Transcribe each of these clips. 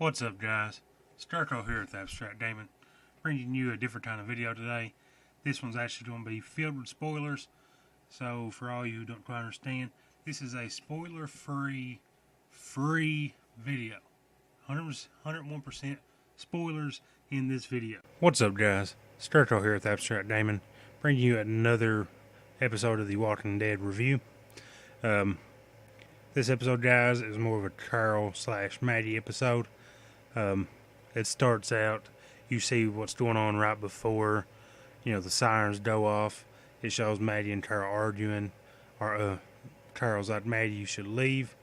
What's up, guys? Starco here with Abstract Damon, bringing you a different kind of video today. This one's actually going to be filled with spoilers, so for all you who don't quite understand, this is a spoiler-free video. 101% spoilers in this video. What's up, guys? Starco here with Abstract Damon, bringing you another episode of the Walking Dead review. This episode, guys, is more of a Carl/Maddie episode. It starts out, you see what's going on right before, the sirens go off. It shows Maddie and Carl arguing, or Carl's like, Maddie, you should leave.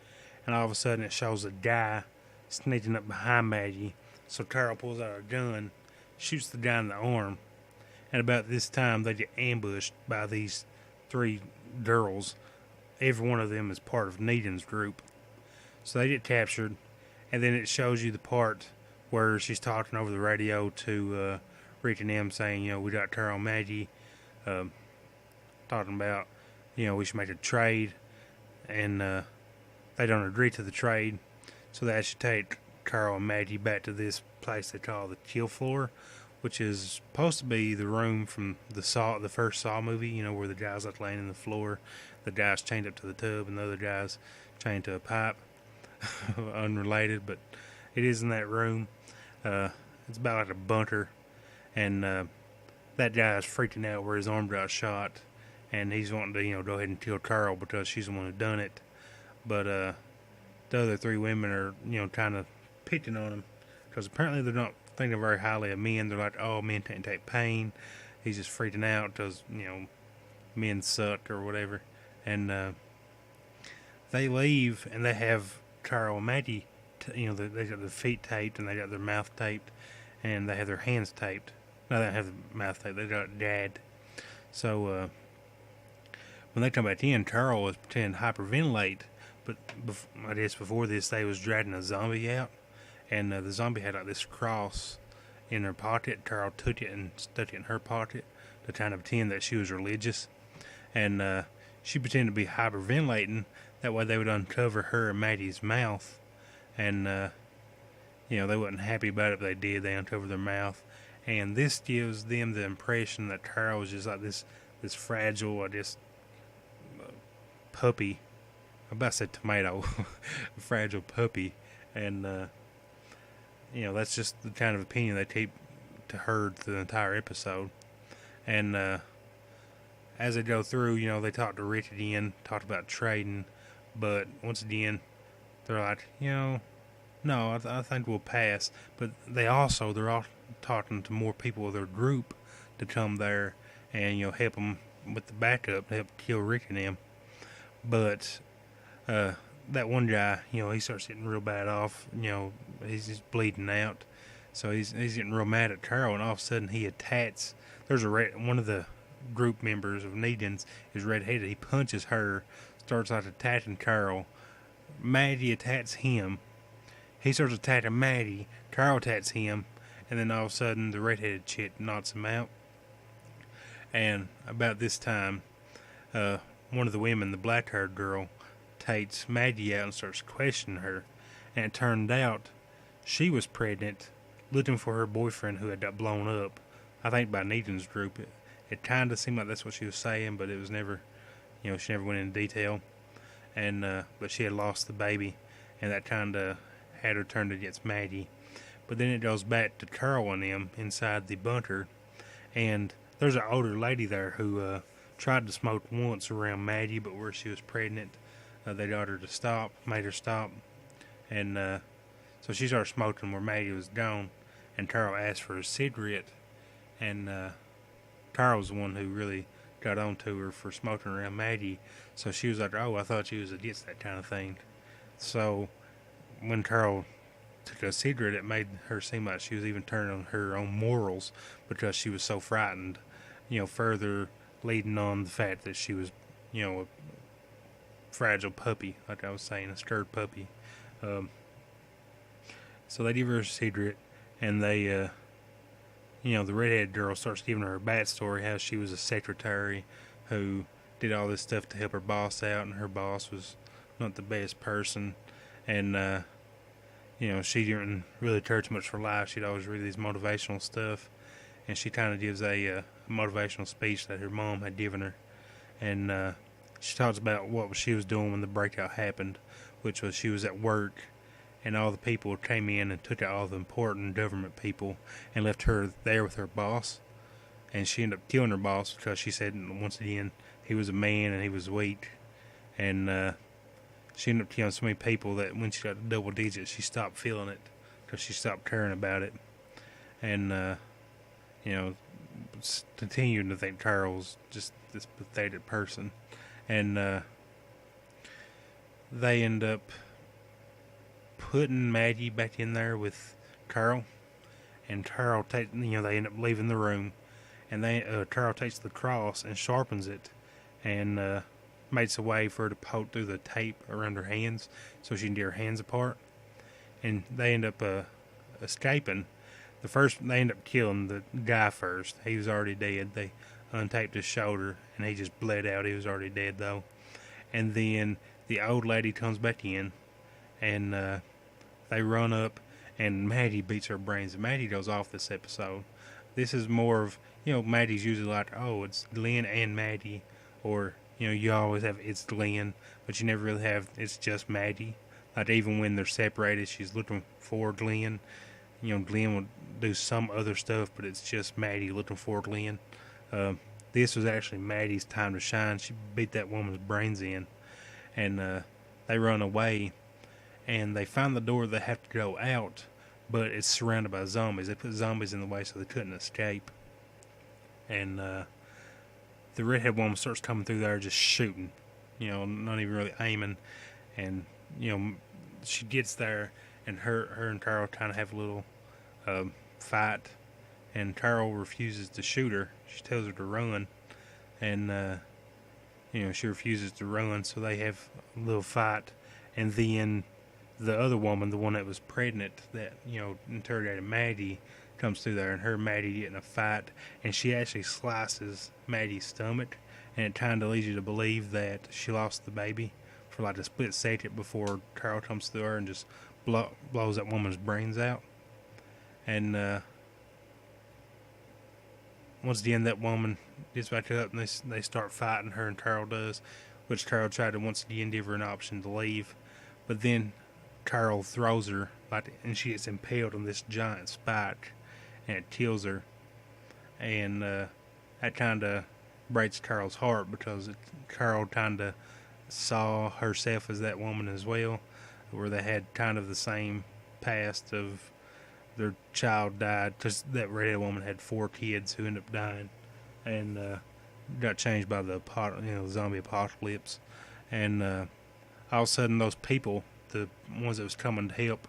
And all of a sudden it shows a guy sneaking up behind Maddie. So Carl pulls out a gun, shoots the guy in the arm. And about this time they get ambushed by these three girls. Every one of them is part of Negan's group. So they get captured. And then it shows you the part where she's talking over the radio to Rick and them, saying, we got Carl and Maggie, talking about, we should make a trade. And they don't agree to the trade. So they actually take Carl and Maggie back to this place they call the kill floor, which is supposed to be the room from the first Saw movie, where the guy's like laying in the floor, the guy's chained up to the tub, and the other guy's chained to a pipe. Unrelated, but it is in that room. It's about like a bunker, and that guy is freaking out where his arm got shot, and he's wanting to go ahead and kill Carl because she's the one who done it. But the other three women are kind of picking on him because apparently they're not thinking very highly of men. They're like, oh, men can't take pain. He's just freaking out because men suck or whatever. And they leave, and they have Carl and Maggie, they got their feet taped and they got their mouth taped and they have their hands taped. No, they don't have the mouth taped. They got gagged. So when they come back in, Carl was pretending to hyperventilate. But I guess before this, they was dragging a zombie out, and the zombie had like this cross in her pocket. Carl took it and stuck it in her pocket to kind of pretend that she was religious, and she pretended to be hyperventilating. That way they would uncover her and Maddie's mouth. And, they wasn't happy about it, but they did. They uncovered their mouth. And this gives them the impression that Carl was just like this fragile, puppy. I'm about to say tomato. Fragile puppy. And, that's just the kind of opinion they keep to her through the entire episode. And, as they go through, they talk to Rick again, talked about trading. But once again, they're like, no, I think we'll pass. But they're all talking to more people of their group to come there and, help them with the backup to help kill Rick and them. But that one guy, he starts getting real bad off. He's just bleeding out. So he's getting real mad at Carl, and all of a sudden he attacks. There's one of the group members of Negan's is redheaded. He punches her. Starts like attacking Carl. Maddie attacks him. He starts attacking Maddie. Carl attacks him. And then all of a sudden the redheaded chick knocks him out. And about this time, one of the women, the black-haired girl, takes Maddie out and starts questioning her. And it turned out she was pregnant, looking for her boyfriend who had got blown up. I think by Negan's group. It kind of seemed like that's what she was saying, but it was never... she never went into detail, and but she had lost the baby, and that kind of had her turned against Maggie. But then it goes back to Carl and them inside the bunker, and there's an older lady there who tried to smoke once around Maggie, but where she was pregnant, they got her to stop, made her stop, and so she started smoking where Maggie was gone, and Carl asked for a cigarette, and Carl was the one who really got on to her for smoking around Maggie. So she was like, oh, I thought she was against that kind of thing. So when Carl took a cigarette, it made her seem like she was even turning on her own morals because she was so frightened, further leading on the fact that she was, a fragile puppy, like I was saying, a scared puppy. So they give her a cigarette, and they, the redheaded girl starts giving her a backstory, how she was a secretary who did all this stuff to help her boss out, and her boss was not the best person. And, she didn't really care too much for life. She'd always read these motivational stuff, and she kind of gives a motivational speech that her mom had given her, and she talks about what she was doing when the breakout happened, which was she was at work, and all the people came in and took out all the important government people and left her there with her boss, and she ended up killing her boss because she said once again he was a man and he was weak, and she ended up killing so many people that when she got to double digits, she stopped feeling it because she stopped caring about it. And, continuing to think Carl's just this pathetic person. And they end up putting Maggie back in there with Carl. And Carl, they end up leaving the room. And Carl takes the cross and sharpens it. And, makes a way for her to poke through the tape around her hands so she can get her hands apart. And they end up escaping. They end up killing the guy first. He was already dead. They untaped his shoulder and he just bled out. He was already dead though. And then the old lady comes back in and they run up and Maddie beats her brains. Maddie goes off this episode. This is more of, Maddie's usually like, oh, it's Glenn and Maddie, or you always have it's Glenn, but you never really have it's just Maddie. Like even when they're separated, she's looking for Glenn. Glenn will do some other stuff, but it's just Maddie looking for Glenn. This was actually Maddie's time to shine. She beat that woman's brains in, and they run away, and they find the door they have to go out, but it's surrounded by zombies. They put zombies in the way so they couldn't escape, and the redhead woman starts coming through there just shooting, not even really aiming. And, she gets there and her and Carl kind of have a little fight. And Carl refuses to shoot her. She tells her to run. And, she refuses to run. So they have a little fight. And then the other woman, the one that was pregnant, that, interrogated Maddie, comes through there, and her and Maddie get in a fight, and she actually slices Maddie's stomach, and it kind of leads you to believe that she lost the baby for like a split second before Carl comes through her and just blows that woman's brains out. And once again, that woman gets back up, and they start fighting, her and Carl does, which Carl tried to once again give her an option to leave, but then Carl throws her, and she gets impaled on this giant spike, and it kills her. And that kind of breaks Carl's heart, because Carl kind of saw herself as that woman as well, where they had kind of the same past of their child died, because that redhead woman had 4 kids who ended up dying, and got changed by the zombie apocalypse. And all of a sudden, those people, the ones that was coming to help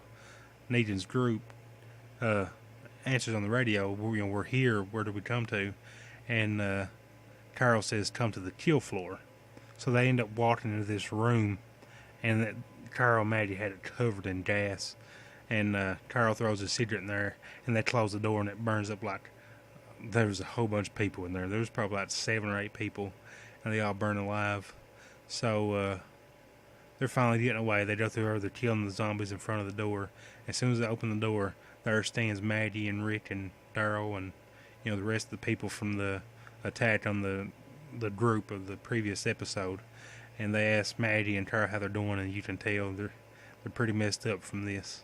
Negan's group, answers on the radio, we're here, where do we come to? And Carl says, come to the kill floor. So they end up walking into this room, and Carl and Maddie had it covered in gas, and Carl throws a cigarette in there, and they close the door, and it burns up like there was a whole bunch of people in there. There was probably like 7 or 8 people, and they all burn alive. So they're finally getting away. They go through her, they're killing the zombies in front of the door. As soon as they open the door, there stands Maddie and Rick and Daryl and the rest of the people from the attack on the group of the previous episode. And they ask Maddie and Carl how they're doing, and you can tell they're pretty messed up from this.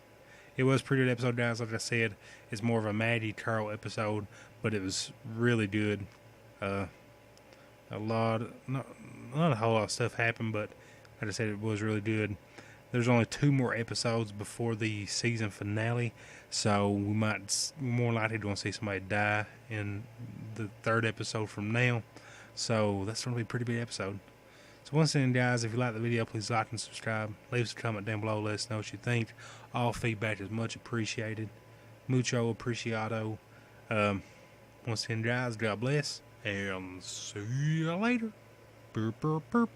It was a pretty good episode, guys. Like I said, it's more of a Maddie Carl episode, but it was really good. Not a whole lot of stuff happened, but like I said, it was really good. There's only 2 more episodes before the season finale, so we're more likely to see somebody die in the 3rd episode from now. So that's going to be a pretty big episode. So once again, guys, if you like the video, please like and subscribe. Leave us a comment down below. Let us know what you think. All feedback is much appreciated. Mucho apreciado. Once again, guys, God bless, and see you later. Burp, burp, burp.